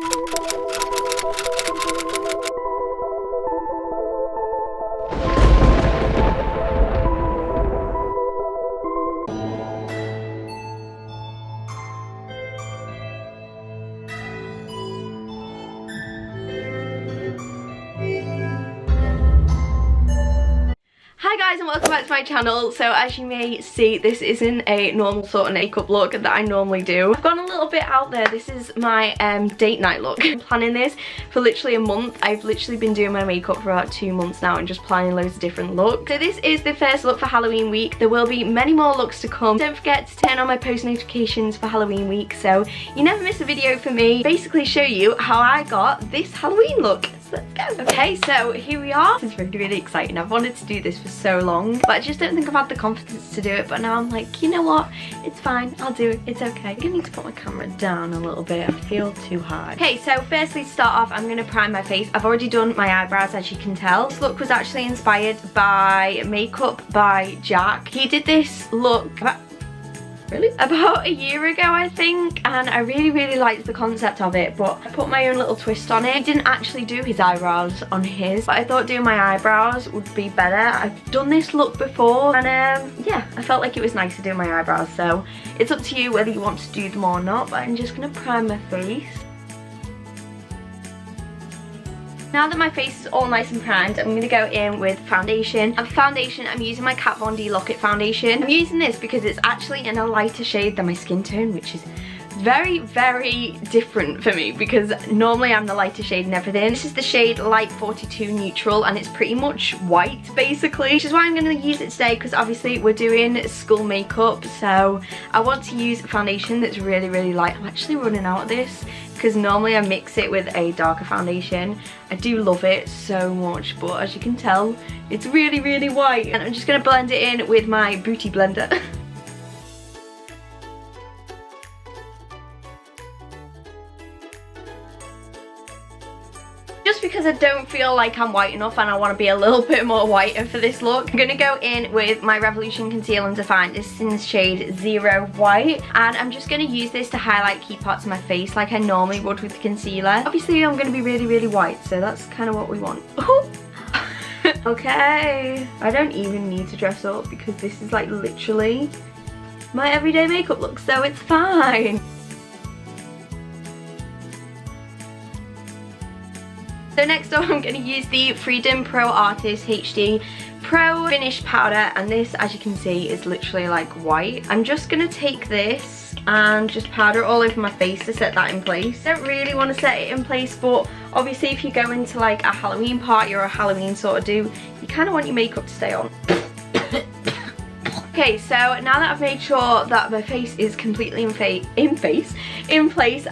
Hi guys and welcome back to my channel. So as you may see, this isn't a normal sort of makeup look that I normally do. I've gone a little bit out there. This is my date night look. I'm planning this for literally a month. I've literally been doing my makeup for about 2 months now and just planning loads of different looks. So this is the first look for Halloween week. There will be many more looks to come. Don't forget to turn on my post notifications for Halloween week so you never miss a video for me. Basically show you how I got this Halloween look. Let's go. Okay, so here we are. This is really, really exciting. I've wanted to do this for so long, but I just don't think I've had the confidence to do it. But now I'm like, you know what? It's fine. I'll do it. It's okay. I'm gonna need to put my camera down a little bit. I feel too high. Okay, so firstly to start off, I'm gonna prime my face. I've already done my eyebrows, as you can tell. This look was actually inspired by Makeup by Jack. He did this look about a year ago, I think, and I really, really liked the concept of it, but I put my own little twist on it. He didn't actually do his eyebrows on his, but I thought doing my eyebrows would be better. I've done this look before, and yeah, I felt like it was nice to do my eyebrows, so it's up to you whether you want to do them or not, but I'm just gonna prime my face. Now that my face is all nice and primed, I'm going to go in with foundation. And for foundation, I'm using my Kat Von D Lock It foundation. I'm using this because it's actually in a lighter shade than my skin tone, which is very, very different for me because normally I'm the lighter shade and everything. This is the shade Light 42 Neutral and it's pretty much white basically, which is why I'm going to use it today because obviously we're doing school makeup, so I want to use a foundation that's really, really light. I'm actually running out of this because normally I mix it with a darker foundation. I do love it so much, but as you can tell, it's really, really white. And I'm just going to blend it in with my Beauty Blender. Just because I don't feel like I'm white enough and I want to be a little bit more whiter for this look, I'm going to go in with my Revolution Conceal and Define. This is in the shade Zero White, and I'm just going to use this to highlight key parts of my face like I normally would with the concealer. Obviously I'm going to be really, really white, so that's kind of what we want. Okay, I don't even need to dress up because this is like literally my everyday makeup look, so it's fine. So next up, I'm going to use the Freedom Pro Artist HD Pro Finish Powder, and this, as you can see, is literally like white. I'm just going to take this and just powder it all over my face to set that in place. I don't really want to set it in place, but obviously if you go into like a Halloween party or a Halloween sort of do, you kind of want your makeup to stay on. Okay, so now that I've made sure that my face is completely in place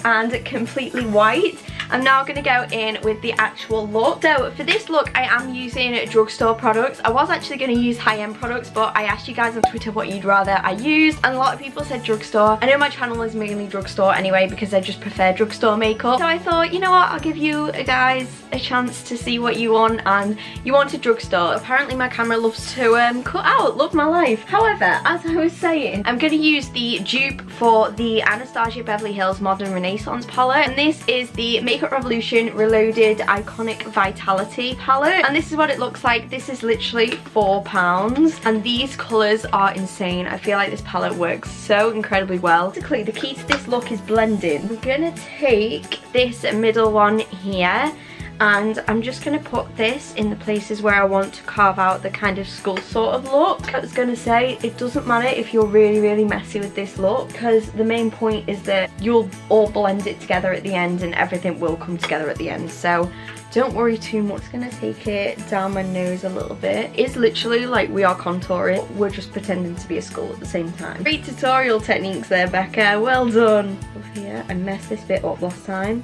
and completely white, I'm now going to go in with the actual look. So for this look, I am using drugstore products. I was actually going to use high-end products, but I asked you guys on Twitter what you'd rather I use, and a lot of people said drugstore. I know my channel is mainly drugstore anyway because I just prefer drugstore makeup. So I thought, you know what, I'll give you guys a chance to see what you want, and you wanted drugstore. Apparently my camera loves to cut out, love my life. However, as I was saying, I'm going to use the dupe for the Anastasia Beverly Hills Modern Renaissance palette, and this is the Makeup Revolution Reloaded Iconic Vitality palette, and this is what it looks like. This is literally £4 and these colours are insane. I feel like this palette works so incredibly well. Basically, the key to this look is blending. I'm going to take this middle one here, and I'm just going to put this in the places where I want to carve out the kind of skull sort of look. I was going to say, it doesn't matter if you're really, really messy with this look, because the main point is that you'll all blend it together at the end and everything will come together at the end. So don't worry too much. I'm going to take it down my nose a little bit. It's literally like we are contouring, we're just pretending to be a skull at the same time. Great tutorial techniques there, Becca. Well done. Here, I messed this bit up last time.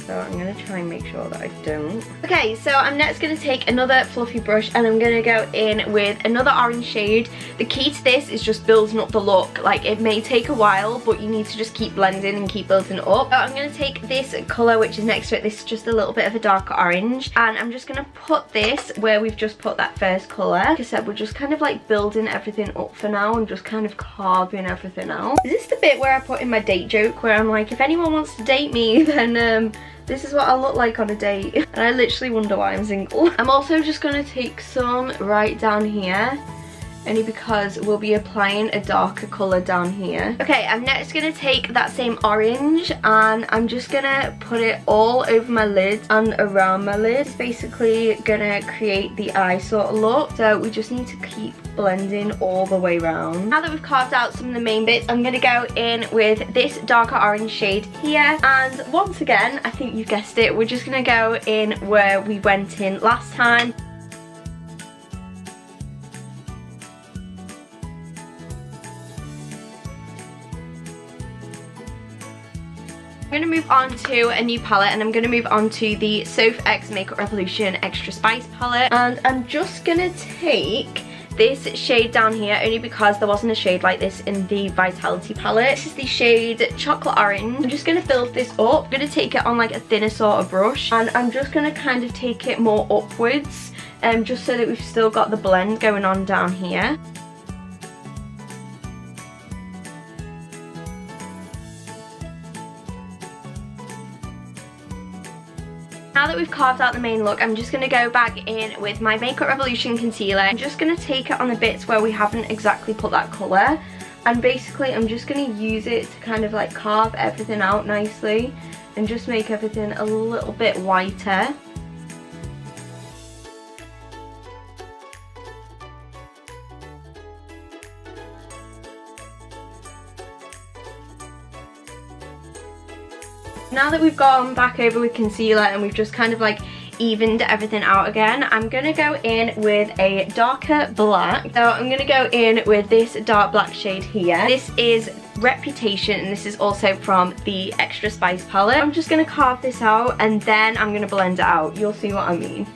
So I'm going to try and make sure that I don't. Okay, so I'm next going to take another fluffy brush and I'm going to go in with another orange shade. The key to this is just building up the look. Like, it may take a while, but you need to just keep blending and keep building it up. So I'm going to take this colour which is next to it. This is just a little bit of a darker orange. And I'm just going to put this where we've just put that first colour. Like I said, we're just kind of like building everything up for now and just kind of carving everything out. Is this the bit where I put in my date joke where I'm like, if anyone wants to date me, then this is what I look like on a date. And I literally wonder why I'm single. I'm also just going to take some right down here, only because we'll be applying a darker colour down here. Okay, I'm next going to take that same orange and I'm just going to put it all over my lid and around my lid. It's basically going to create the eye sort of look. So we just need to keep blending all the way around. Now that we've carved out some of the main bits, I'm going to go in with this darker orange shade here. And once again, I think you guessed it, we're just going to go in where we went in last time. I'm going to move on to a new palette and I'm going to move on to the X Makeup Revolution Extra Spice palette. And I'm just going to take this shade down here only because there wasn't a shade like this in the Vitality palette. This is the shade Chocolate Orange. I'm just going to build this up. I'm going to take it on like a thinner sort of brush and I'm just going to kind of take it more upwards just so that we've still got the blend going on down here. Now that we've carved out the main look, I'm just going to go back in with my Makeup Revolution concealer. I'm just going to take it on the bits where we haven't exactly put that colour. And basically I'm just going to use it to kind of like carve everything out nicely and just make everything a little bit whiter. Now that we've gone back over with concealer and we've just kind of like evened everything out again, I'm going to go in with a darker black. So I'm going to go in with this dark black shade here. This is Reputation and this is also from the Extra Spice palette. I'm just going to carve this out and then I'm going to blend it out. You'll see what I mean.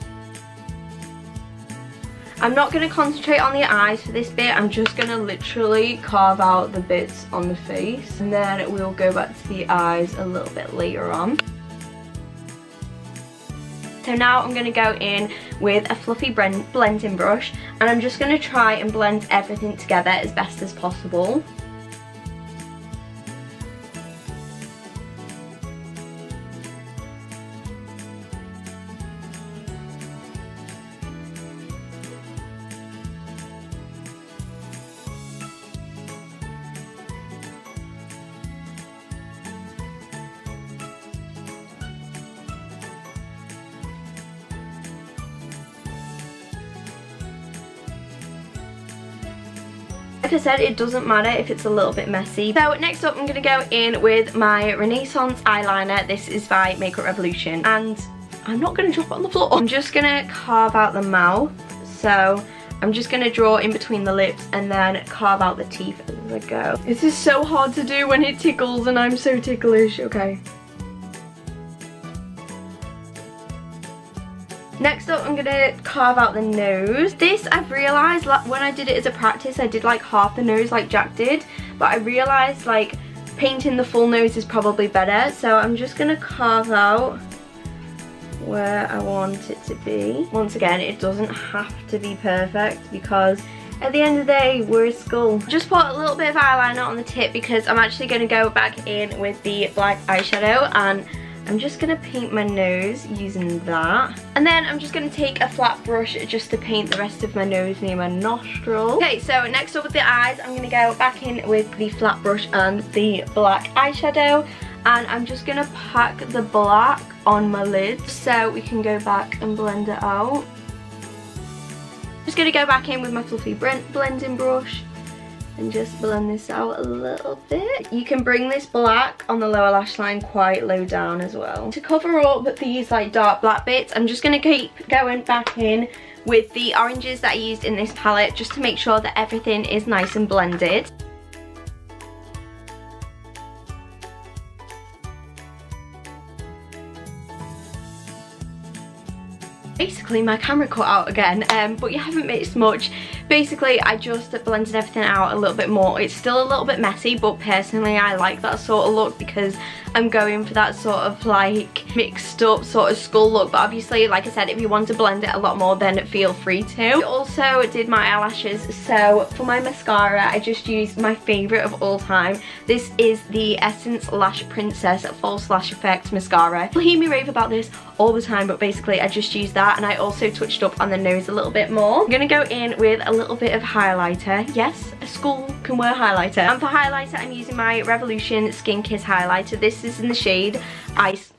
I'm not going to concentrate on the eyes for this bit, I'm just going to literally carve out the bits on the face and then we'll go back to the eyes a little bit later on. So now I'm going to go in with a fluffy blending brush and I'm just going to try and blend everything together as best as possible. Like I said, it doesn't matter if it's a little bit messy. So next up I'm going to go in with my Renaissance eyeliner. This is by Makeup Revolution and I'm not going to drop it on the floor. I'm just going to carve out the mouth. So I'm just going to draw in between the lips and then carve out the teeth as I go. This is so hard to do when it tickles and I'm so ticklish. Okay. Next up, I'm going to carve out the nose. This, I've realised, like, when I did it as a practice, I did like half the nose like Jack did. But I realised like painting the full nose is probably better. So I'm just going to carve out where I want it to be. Once again, it doesn't have to be perfect because at the end of the day, we're a skull. Just put a little bit of eyeliner on the tip because I'm actually going to go back in with the black eyeshadow and I'm just going to paint my nose using that. And then I'm just going to take a flat brush just to paint the rest of my nose near my nostril. Okay, so next up with the eyes, I'm going to go back in with the flat brush and the black eyeshadow. And I'm just going to pack the black on my lids so we can go back and blend it out. Just going to go back in with my fluffy blending brush and just blend this out a little bit. You can bring this black on the lower lash line quite low down as well. To cover up these like dark black bits, I'm just going to keep going back in with the oranges that I used in this palette just to make sure that everything is nice and blended. Basically my camera cut out again, but you haven't missed much. Basically I just blended everything out a little bit more. It's still a little bit messy, but personally I like that sort of look because I'm going for that sort of like mixed up sort of skull look. But obviously, like I said, if you want to blend it a lot more, then feel free to. I also did my eyelashes, so for my mascara I just used my favourite of all time. This is the Essence Lash Princess False Lash Effect mascara. You'll hear me rave about this all the time, but basically I just used that, and I also touched up on the nose a little bit more. I'm gonna go in with a little bit of highlighter. Yes, a school can wear highlighter. And for highlighter I'm using my Revolution Skin Kiss highlighter. This is in the shade Ice.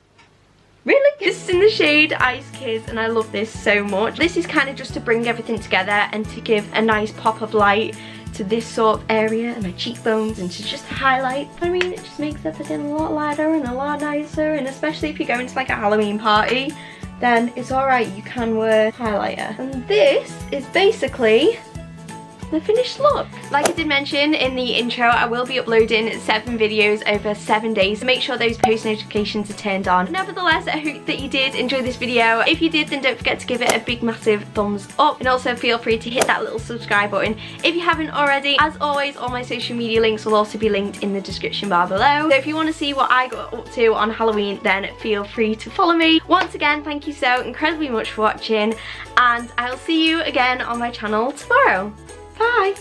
Really? This is in the shade Ice Kiss, and I love this so much. This is kind of just to bring everything together and to give a nice pop of light to this sort of area and my cheekbones, and to just highlight. I mean, it just makes everything a lot lighter and a lot nicer, and especially if you're going to like a Halloween party, then it's alright, you can wear highlighter. And this is basically the finished look. Like I did mention in the intro, I will be uploading 7 videos over 7 days, so make sure those post notifications are turned on. Nevertheless, I hope that you did enjoy this video. If you did, then don't forget to give it a big massive thumbs up, and also feel free to hit that little subscribe button if you haven't already. As always, all my social media links will also be linked in the description bar below. So if you want to see what I got up to on Halloween, then feel free to follow me. Once again, thank you so incredibly much for watching, and I'll see you again on my channel tomorrow. Bye!